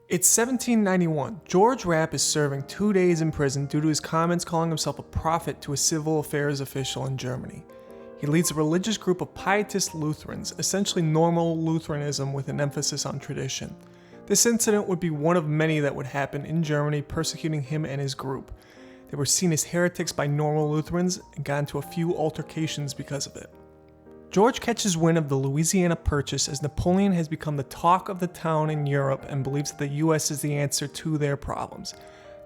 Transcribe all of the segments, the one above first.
It's 1791. George Rapp is serving 2 days in prison due to his comments calling himself a prophet to a civil affairs official in Germany. He leads a religious group of pietist Lutherans, essentially normal Lutheranism with an emphasis on tradition. This incident would be one of many that would happen in Germany, persecuting him and his group. They were seen as heretics by normal Lutherans and got into a few altercations because of it. George catches wind of the Louisiana Purchase as Napoleon has become the talk of the town in Europe and believes that the US is the answer to their problems.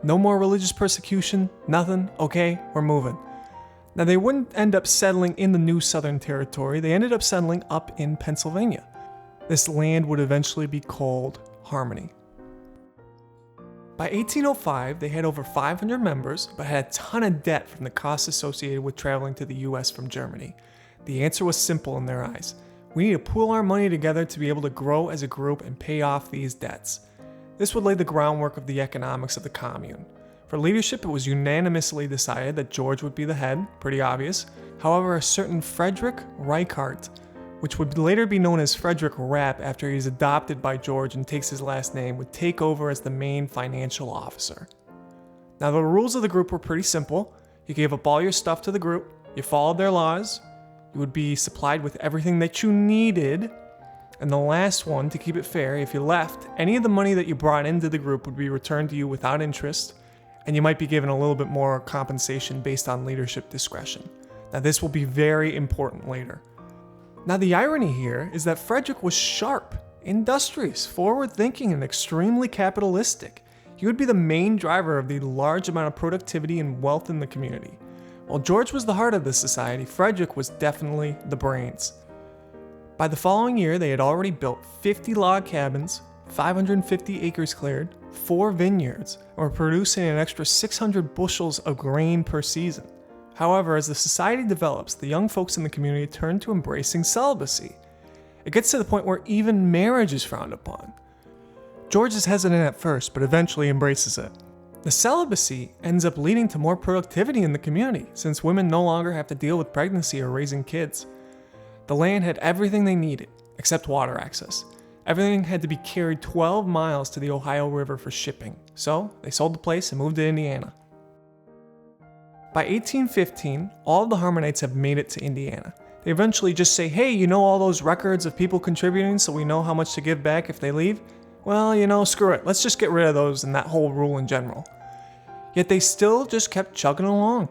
No more religious persecution, nothing, okay, we're moving. Now they wouldn't end up settling in the new Southern Territory, they ended up settling up in Pennsylvania. This land would eventually be called Harmony. By 1805, they had over 500 members, but had a ton of debt from the costs associated with traveling to the US from Germany. The answer was simple in their eyes. We need to pool our money together to be able to grow as a group and pay off these debts. This would lay the groundwork of the economics of the commune. For leadership, it was unanimously decided that George would be the head, pretty obvious. However, a certain Frederick Reichart, which would later be known as Frederick Rapp after he is adopted by George and takes his last name, would take over as the main financial officer. Now the rules of the group were pretty simple. You gave up all your stuff to the group, you followed their laws, you would be supplied with everything that you needed, and the last one, to keep it fair, if you left, any of the money that you brought into the group would be returned to you without interest, and you might be given a little bit more compensation based on leadership discretion. Now this will be very important later. Now the irony here is that Frederick was sharp, industrious, forward-thinking, and extremely capitalistic. He would be the main driver of the large amount of productivity and wealth in the community. While George was the heart of the society, Frederick was definitely the brains. By the following year, they had already built 50 log cabins, 550 acres cleared, 4 vineyards, and were producing an extra 600 bushels of grain per season. However, as the society develops, the young folks in the community turn to embracing celibacy. It gets to the point where even marriage is frowned upon. George is hesitant at first, but eventually embraces it. The celibacy ends up leading to more productivity in the community, since women no longer have to deal with pregnancy or raising kids. The land had everything they needed, except water access. Everything had to be carried 12 miles to the Ohio River for shipping, so they sold the place and moved to Indiana. By 1815, all of the Harmonites have made it to Indiana. They eventually just say, hey, you know all those records of people contributing so we know how much to give back if they leave? Well, screw it, let's just get rid of those and that whole rule in general. Yet they still just kept chugging along.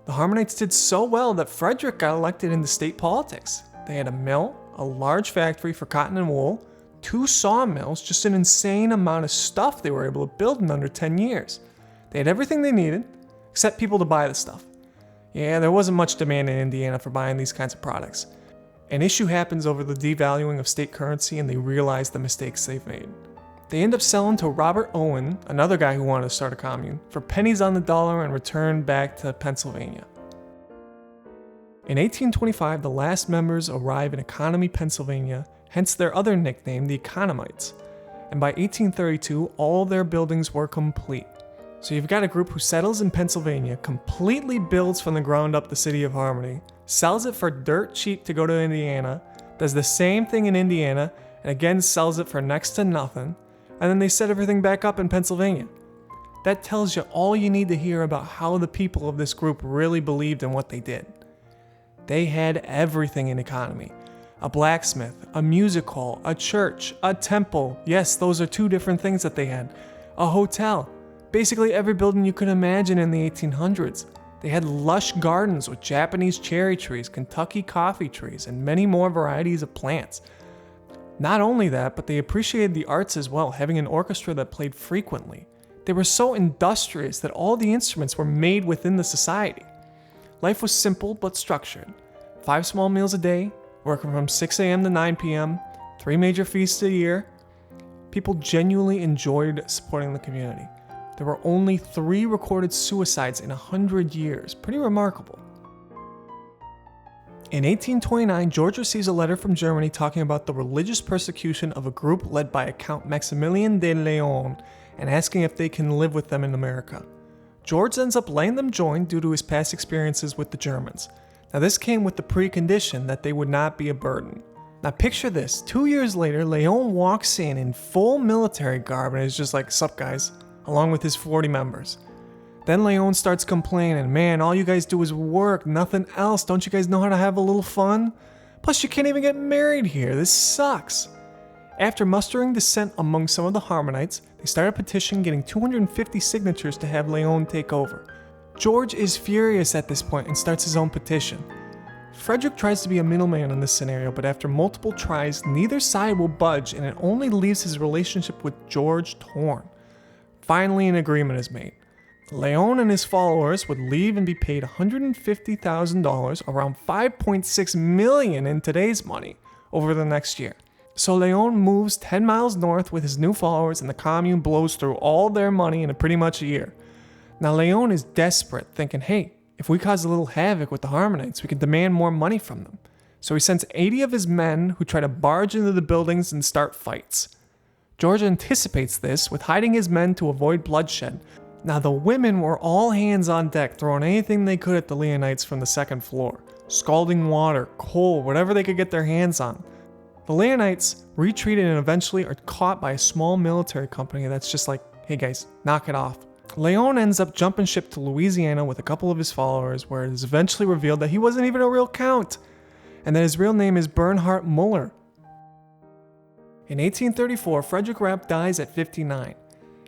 The Harmonites did so well that Frederick got elected into state politics. They had a mill, a large factory for cotton and wool, 2 sawmills, just an insane amount of stuff they were able to build in under 10 years. They had everything they needed, except people to buy the stuff. Yeah, there wasn't much demand in Indiana for buying these kinds of products. An issue happens over the devaluing of state currency and they realize the mistakes they've made. They end up selling to Robert Owen, another guy who wanted to start a commune, for pennies on the dollar and return back to Pennsylvania. In 1825, the last members arrive in Economy, Pennsylvania, hence their other nickname, the Economites. And by 1832, all their buildings were complete. So you've got a group who settles in Pennsylvania, completely builds from the ground up the city of Harmony, sells it for dirt cheap to go to Indiana, does the same thing in Indiana, and again sells it for next to nothing, and then they set everything back up in Pennsylvania. That tells you all you need to hear about how the people of this group really believed in what they did. They had everything in Economy. A blacksmith, a music hall, a church, a temple. Yes, those are 2 different things that they had. A hotel. Basically every building you could imagine in the 1800s. They had lush gardens with Japanese cherry trees, Kentucky coffee trees, and many more varieties of plants. Not only that, but they appreciated the arts as well, having an orchestra that played frequently. They were so industrious that all the instruments were made within the society. Life was simple but structured. 5 small meals a day, working from 6 a.m. to 9 p.m., 3 major feasts a year. People genuinely enjoyed supporting the community. There were only 3 recorded suicides in 100 years. Pretty remarkable. In 1829, George receives a letter from Germany talking about the religious persecution of a group led by a Count Maximilian de Leon and asking if they can live with them in America. George ends up letting them join due to his past experiences with the Germans. Now this came with the precondition that they would not be a burden. Now picture this, 2 years later, Leon walks in full military garb and is just like, "Sup guys," along with his 40 members. Then Leon starts complaining, "Man, all you guys do is work, nothing else. Don't you guys know how to have a little fun? Plus you can't even get married here, this sucks." After mustering dissent among some of the Harmonites, they start a petition getting 250 signatures to have Leon take over. George is furious at this point and starts his own petition. Frederick tries to be a middleman in this scenario, but after multiple tries, neither side will budge and it only leaves his relationship with George torn. Finally, an agreement is made. Leon and his followers would leave and be paid $150,000, around $5.6 million in today's money, over the next year. So Leon moves 10 miles north with his new followers and the commune blows through all their money in pretty much a year. Now Leon is desperate, thinking, hey, if we cause a little havoc with the Harmonites, we can demand more money from them. So he sends 80 of his men who try to barge into the buildings and start fights. George anticipates this with hiding his men to avoid bloodshed. Now the women were all hands on deck, throwing anything they could at the Leonites from the second floor. Scalding water, coal, whatever they could get their hands on. The Leonites retreated and eventually are caught by a small military company that's just like, hey guys, knock it off. Leon ends up jumping ship to Louisiana with a couple of his followers, where it is eventually revealed that he wasn't even a real count, and that his real name is Bernhard Muller. In 1834, Frederick Rapp dies at 59.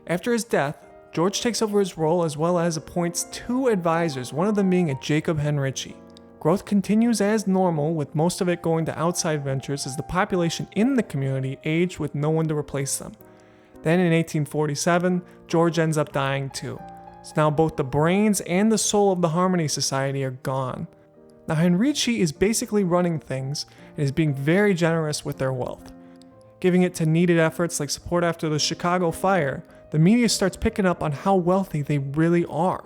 After his death, George takes over his role as well as appoints 2 advisors, one of them being a Jacob Henrici. Growth continues as normal, with most of it going to outside ventures as the population in the community aged with no one to replace them. Then in 1847, George ends up dying too. So now both the brains and the soul of the Harmony Society are gone. Now Henrici is basically running things and is being very generous with their wealth. Giving it to needed efforts like support after the Chicago fire, the media starts picking up on how wealthy they really are.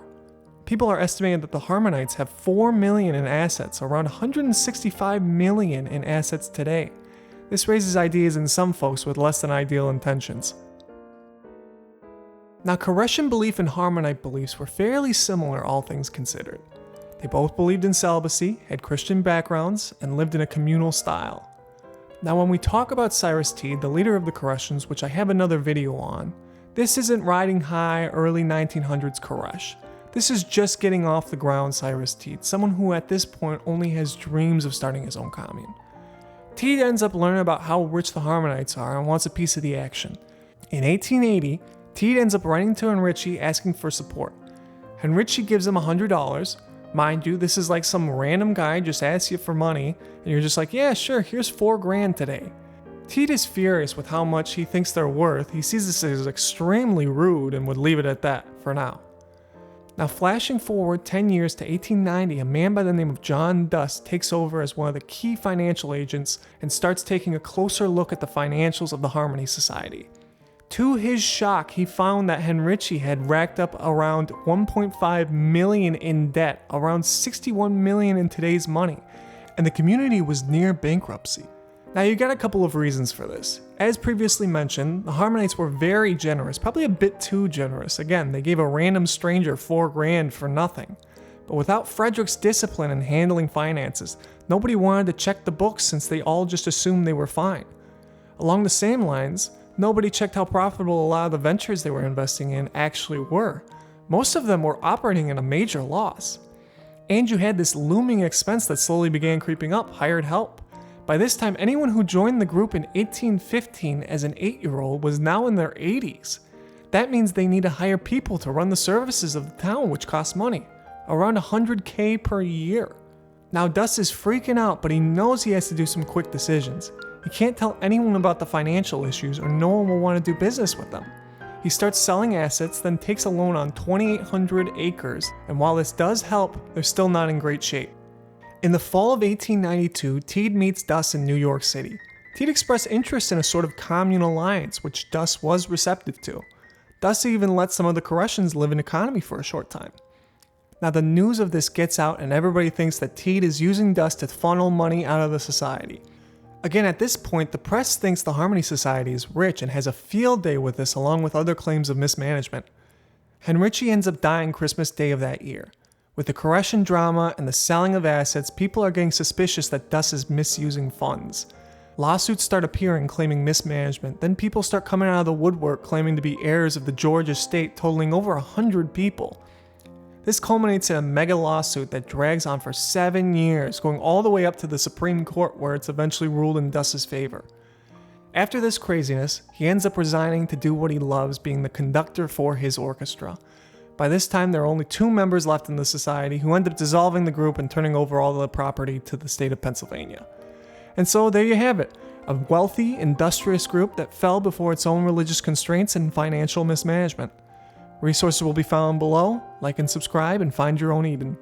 People are estimating that the Harmonites have $4 million in assets, around $165 million in assets today. This raises ideas in some folks with less than ideal intentions. Now, Koreshan belief and Harmonite beliefs were fairly similar, all things considered. They both believed in celibacy, had Christian backgrounds, and lived in a communal style. Now, when we talk about Cyrus Teed, the leader of the Koreshans, which I have another video on, this isn't riding high early 1900s Koresh. This is just getting off the ground Cyrus Teed, someone who at this point only has dreams of starting his own commune. Teed ends up learning about how rich the Harmonites are and wants a piece of the action. In 1880, Teed ends up writing to Henrici asking for support. Henrici gives him $100. Mind you, this is like some random guy just asks you for money, and you're just like, yeah, sure, here's $4,000 today. Teed is furious with how much he thinks they're worth. He sees this as extremely rude and would leave it at that for now. Now, flashing forward 10 years to 1890, a man by the name of John Duss takes over as one of the key financial agents and starts taking a closer look at the financials of the Harmony Society. To his shock, he found that Henrici had racked up around $1.5 million in debt, around $61 million in today's money, and the community was near bankruptcy. Now, you got a couple of reasons for this. As previously mentioned, the Harmonites were very generous, probably a bit too generous. Again, they gave a random stranger $4,000 for nothing. But without Frederick's discipline in handling finances, nobody wanted to check the books since they all just assumed they were fine. Along the same lines, nobody checked how profitable a lot of the ventures they were investing in actually were. Most of them were operating in a major loss. And you had this looming expense that slowly began creeping up, hired help. By this time, anyone who joined the group in 1815 as an 8-year-old was now in their 80s. That means they need to hire people to run the services of the town, which costs money, around $100K per year. Now Duss is freaking out, but he knows he has to do some quick decisions. He can't tell anyone about the financial issues or no one will want to do business with them. He starts selling assets, then takes a loan on 2,800 acres, and while this does help, they're still not in great shape. In the fall of 1892, Teed meets Duss in New York City. Teed expressed interest in a sort of commune alliance, which Duss was receptive to. Duss even let some of the Koreshans live in economy for a short time. Now the news of this gets out and everybody thinks that Teed is using Duss to funnel money out of the society. Again, at this point, the press thinks the Harmony Society is rich and has a field day with this along with other claims of mismanagement. Henrici ends up dying Christmas Day of that year. With the Koreshan drama and the selling of assets, people are getting suspicious that Duss is misusing funds. Lawsuits start appearing claiming mismanagement, then people start coming out of the woodwork claiming to be heirs of the George estate totaling over 100 people. This culminates in a mega lawsuit that drags on for 7 years, going all the way up to the Supreme Court where it's eventually ruled in Dust's favor. After this craziness, he ends up resigning to do what he loves, being the conductor for his orchestra. By this time, there are only 2 members left in the society who end up dissolving the group and turning over all the property to the state of Pennsylvania. And so there you have it, a wealthy, industrious group that fell before its own religious constraints and financial mismanagement. Resources will be found below. Like and subscribe and find your own Eden.